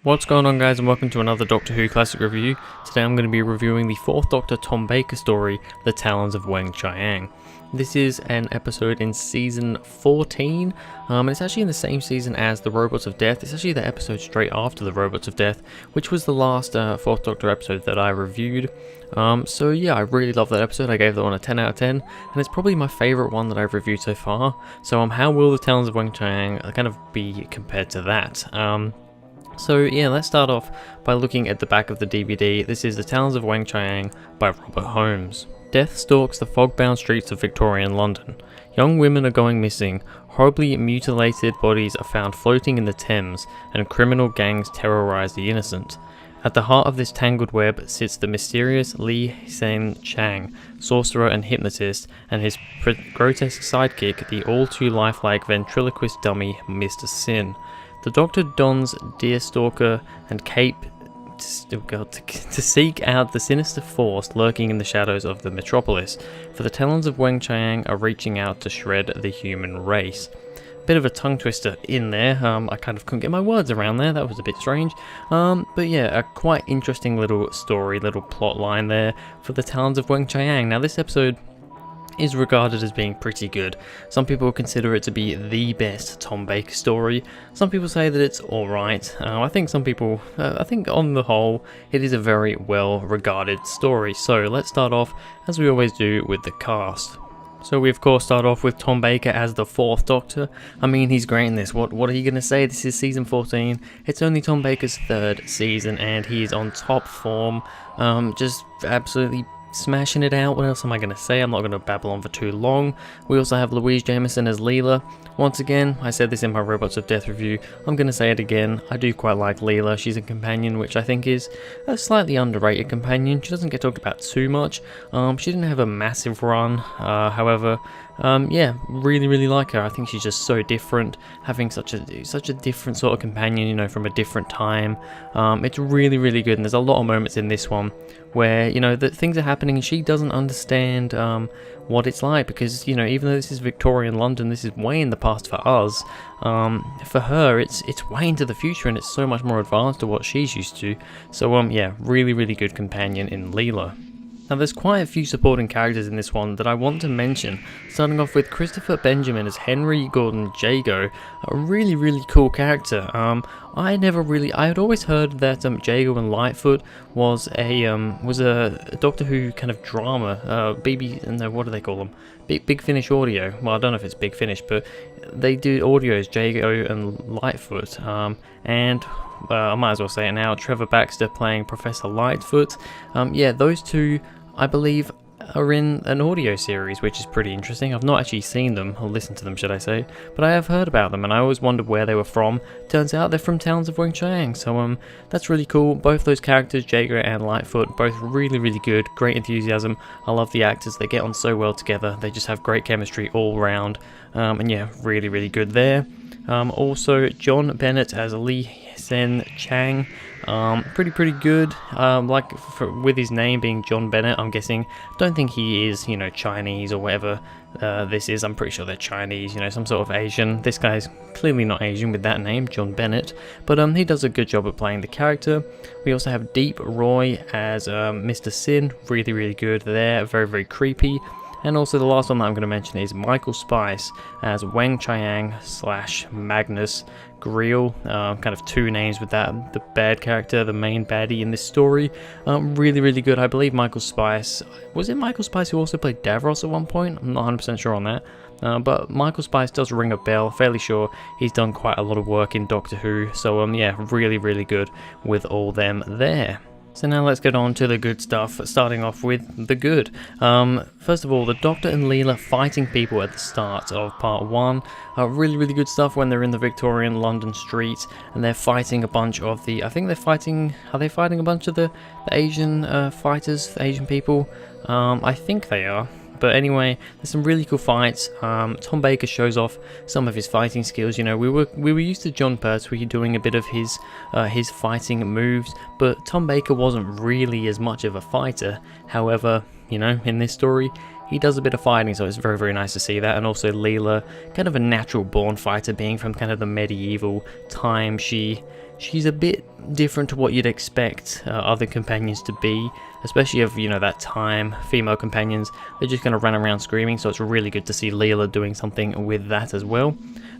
What's going on, guys, and welcome to another Doctor Who Classic Review. Today I'm going to be reviewing the 4th Doctor Tom Baker story, The Talons of Weng-Chiang. This is an episode in season 14, and it's actually in the same season as The Robots of Death. It's actually the episode straight after The Robots of Death, which was the last 4th Doctor episode that I reviewed. So yeah, I really love that episode. I gave that one a 10 out of 10, and it's probably my favourite one that I've reviewed so far. So how will The Talons of Weng-Chiang kind of be compared to that? So yeah, let's start off by looking at the back of the DVD. This is The Talons of Weng-Chiang by Robert Holmes. Death stalks the fog-bound streets of Victorian London. Young women are going missing, horribly mutilated bodies are found floating in the Thames, and criminal gangs terrorise the innocent. At the heart of this tangled web sits the mysterious Li Chang, sorcerer and hypnotist, and his grotesque sidekick, the all-too-lifelike ventriloquist dummy Mr. Sin. The Doctor dons deerstalker and cape to seek out the sinister force lurking in the shadows of the metropolis, for the Talons of Weng-Chiang are reaching out to shred the human race. Bit of a tongue twister in there. I kind of couldn't get my words around there. That was a bit strange. But yeah, a quite interesting little story, little plot line there for the Talons of Weng-Chiang. Now, this episode is regarded as being pretty good. Some people consider it to be the best Tom Baker story. Some people say that it's alright. I think some people, I think on the whole, it is a very well regarded story. So let's start off, as we always do, with the cast. So we of course start off with Tom Baker as the 4th Doctor. I mean, he's great in this. What are you going to say? This is season 14. It's only Tom Baker's 3rd season and he's on top form. Just absolutely smashing it out. What else am I going to say? I'm not going to babble on for too long. We also have Louise Jameson as Leela. Once again, I said this in my Robots of Death review, I'm going to say it again, I do quite like Leela. She's a companion which I think is a slightly underrated companion. She doesn't get talked about too much. She didn't have a massive run, however, yeah, really like her. I think she's just so different, having such a different sort of companion, you know, from a different time. It's really good, and there's a lot of moments in this one where, you know, that things are happening and she doesn't understand what it's like, because, you know, even though this is Victorian London, this is way in the past for us. For her, it's way into the future, and it's so much more advanced to what she's used to. So yeah, really good companion in Leela. Now, there's quite a few supporting characters in this one that I want to mention, starting off with Christopher Benjamin as Henry Gordon Jago, a really cool character. I had always heard that Jago and Lightfoot was a Doctor Who kind of drama, what do they call them? Big Finish Audio. Well, I don't know if it's Big Finish, but they do audios, Jago and Lightfoot, and I might as well say it now, Trevor Baxter playing Professor Lightfoot. Yeah, those two, I believe, are in an audio series, which is pretty interesting. I've not actually seen them, or listened to them, should I say, but I have heard about them, and I always wondered where they were from. Turns out they're from Talons of Weng-Chiang, so that's really cool. Both those characters, Jago and Lightfoot, both really good, great enthusiasm. I love the actors, they get on so well together, they just have great chemistry all round, and yeah, really good there. Also, John Bennett as Li Chang, pretty good. With his name being John Bennett, I'm guessing. Don't think he is, you know, Chinese or whatever this is. I'm pretty sure they're Chinese, you know, some sort of Asian. This guy's clearly not Asian with that name, John Bennett, but he does a good job of playing the character. We also have Deep Roy as Mr. Sin, really good there, very creepy. And also the last one that I'm going to mention is Michael Spice as Weng-Chiang / Magnus Greel. Kind of two names with that. The bad character, the main baddie in this story. Really good. I believe Michael Spice... Was it Michael Spice who also played Davros at one point? I'm not 100% sure on that. But Michael Spice does ring a bell. Fairly sure he's done quite a lot of work in Doctor Who. So yeah, really good with all them there. So now let's get on to the good stuff, starting off with the good. First of all, the Doctor and Leela fighting people at the start of part 1. Really good stuff when they're in the Victorian London streets and they're fighting a bunch of the... I think they're fighting... Are they fighting a bunch of the Asian fighters, the Asian people? I think they are. But anyway, there's some really cool fights. Tom Baker shows off some of his fighting skills. You know, we were used to John Pertwee doing a bit of his fighting moves, but Tom Baker wasn't really as much of a fighter. However, you know, in this story, he does a bit of fighting, so it's very nice to see that. And also Leela, kind of a natural born fighter, being from kind of the medieval time. She she's a bit different to what you'd expect other companions to be, especially of, you know, that time, female companions. They're just going to run around screaming, so it's really good to see Leela doing something with that as well.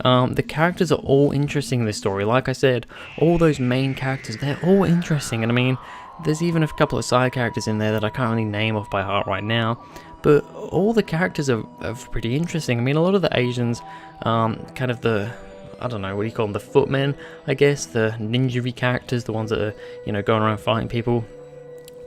The characters are all interesting in this story. Like I said, all those main characters, they're all interesting, and I mean, there's even a couple of side characters in there that I can't really name off by heart right now, but all the characters are pretty interesting. I mean, a lot of the Asians, kind of the, I don't know, what do you call them, the footmen, I guess, the ninja-y characters, the ones that are, you know, going around fighting people.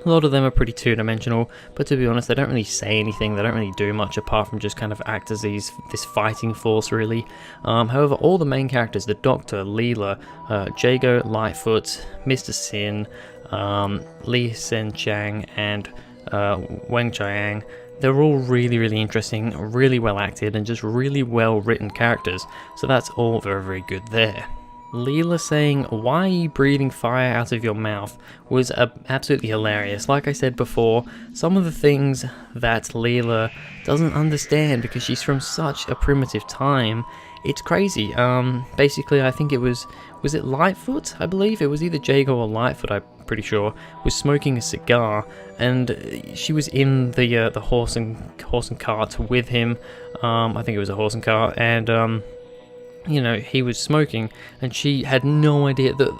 A lot of them are pretty two-dimensional, but to be honest, they don't really say anything, they don't really do much apart from just kind of act as this fighting force, really. However, all the main characters, the Doctor, Leela, Jago, Lightfoot, Mr. Sin, Lee Sen Chang, and Weng-Chiang, they're all really, really interesting, really well acted, and just really well written characters, so that's all very, very good there. Leela saying, "Why are you breathing fire out of your mouth?" was absolutely hilarious. Like I said before, some of the things that Leela doesn't understand because she's from such a primitive time, it's crazy. Basically, I think it was it Lightfoot? I believe it was either Jago or Lightfoot, I'm pretty sure, was smoking a cigar, and she was in the horse and cart with him. I think it was a horse and cart, and you know, he was smoking, and she had no idea that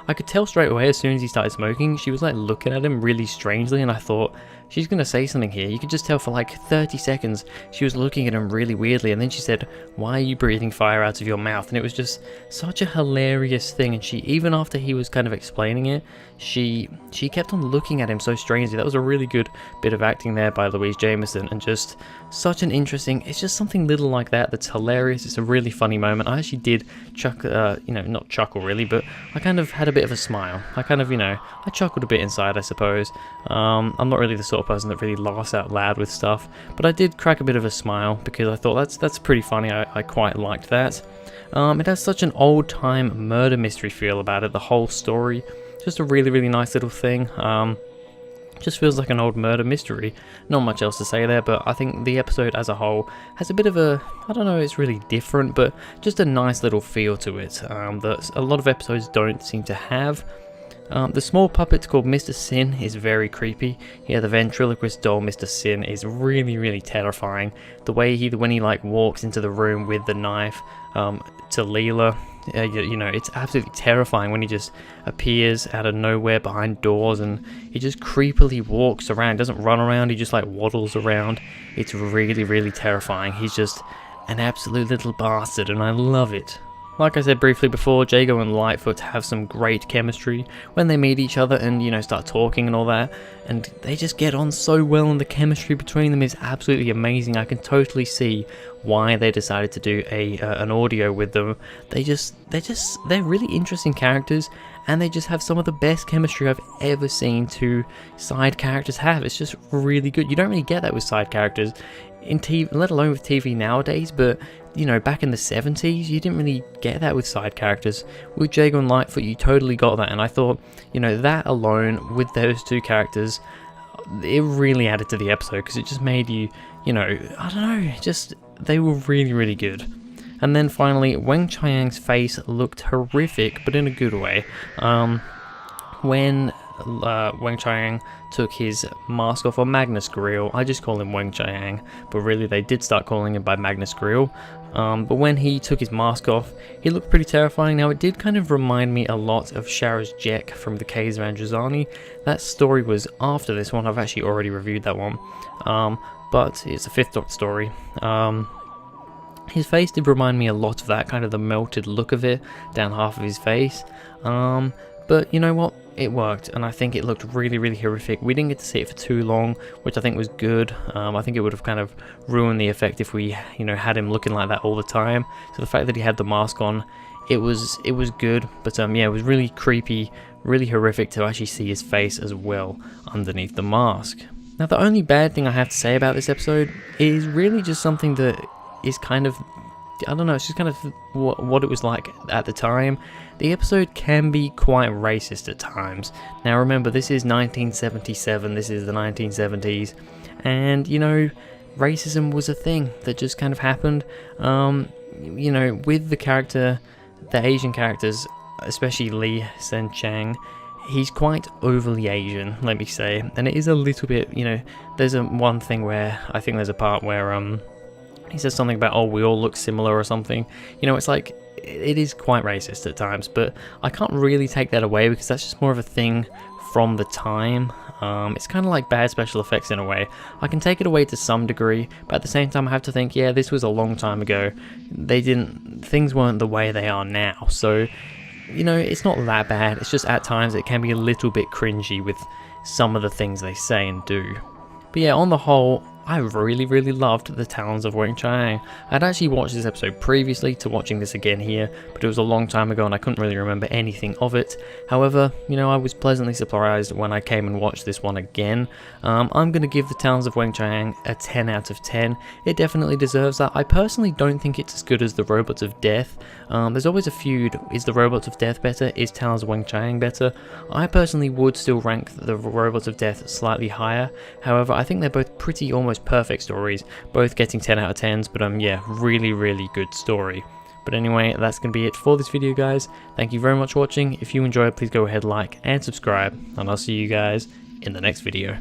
I could tell straight away as soon as he started smoking. She was like looking at him really strangely, and I thought, she's gonna say something here. You could just tell for like 30 seconds she was looking at him really weirdly, and then she said, "Why are you breathing fire out of your mouth?" And it was just such a hilarious thing, and she, even after he was kind of explaining it, she kept on looking at him so strangely. That was a really good bit of acting there by Louise Jameson, and just such an interesting, it's just something little like that that's hilarious. It's a really funny moment. I actually did you know, not chuckle really, but I kind of had a bit of a smile. I kind of, you know, I chuckled a bit inside, I suppose. I'm not really the sort of person that really laughs out loud with stuff, but I did crack a bit of a smile because I thought that's pretty funny. I quite liked that. It has such an old-time murder mystery feel about it, the whole story. Just a really, really nice little thing. Just feels like an old murder mystery. Not much else to say there, but I think the episode as a whole has a bit of a, I don't know, it's really different, but just a nice little feel to it that a lot of episodes don't seem to have. The small puppet called Mr. Sin is very creepy. Yeah, the ventriloquist doll Mr. Sin is really, really terrifying. The way when he like walks into the room with the knife to Leela, you know, it's absolutely terrifying when he just appears out of nowhere behind doors, and he just creepily walks around. He doesn't run around, he just like waddles around. It's really, really terrifying. He's just an absolute little bastard, and I love it. Like I said briefly before, Jago and Lightfoot have some great chemistry when they meet each other and, you know, start talking and all that, and they just get on so well, and the chemistry between them is absolutely amazing. I can totally see why they decided to do an audio with them. They're really interesting characters, and they just have some of the best chemistry I've ever seen two side characters have. It's just really good. You don't really get that with side characters in TV, let alone with TV nowadays, but you know, back in the 70s, you didn't really get that with side characters. With Jago and Lightfoot, you totally got that, and I thought, you know, that alone, with those two characters, it really added to the episode, because it just made you, you know, I don't know, just, they were really, really good. And then finally, Weng-Chiang's face looked horrific, but in a good way. When Weng-Chiang took his mask off, or Magnus Grill, I just call him Weng-Chiang, but really they did start calling him by Magnus Grill. But when he took his mask off, he looked pretty terrifying. Now, it did kind of remind me a lot of Sharaz Jek from the Caves of Androzani. That story was after this one. I've actually already reviewed that one, but it's a Fifth Doctor story. His face did remind me a lot of that, kind of the melted look of it down half of his face. But you know what? It worked, and I think it looked really, really horrific. We didn't get to see it for too long, which I think was good. I think it would have kind of ruined the effect if we, you know, had him looking like that all the time. So the fact that he had the mask on, it was good. But yeah, it was really creepy, really horrific to actually see his face as well underneath the mask. Now, the only bad thing I have to say about this episode is really just something that is kind of, I don't know, it's just kind of what it was like at the time. The episode can be quite racist at times. Now remember, this is 1977, this is the 1970s, and you know, racism was a thing that just kind of happened. You know, with the Asian characters, especially Li Sen-Chang, he's quite overly Asian, let me say, and it is a little bit, you know, there's one thing where, I think there's a part where, he says something about, oh, we all look similar or something, you know, it's like, it is quite racist at times, but I can't really take that away because that's just more of a thing from the time. It's kind of like bad special effects in a way. I can take it away to some degree, but at the same time I have to think, yeah, this was a long time ago. Things weren't the way they are now, so, you know, it's not that bad. It's just at times it can be a little bit cringy with some of the things they say and do. But yeah, on the whole, I really loved the Talons of Weng-Chiang. I'd actually watched this episode previously to watching this again here, but it was a long time ago and I couldn't really remember anything of it. However, you know, I was pleasantly surprised when I came and watched this one again. I'm going to give the Talons of Weng-Chiang a 10 out of 10. It definitely deserves that. I personally don't think it's as good as the Robots of Death. There's always a feud, is the Robots of Death better? Is Talons of Weng-Chiang better? I personally would still rank the Robots of Death slightly higher. However, I think they're both pretty almost perfect stories, both getting 10 out of 10s, but yeah, really good story. But anyway, that's going to be it for this video, guys. Thank you very much for watching. If you enjoyed, please go ahead, like and subscribe, and I'll see you guys in the next video.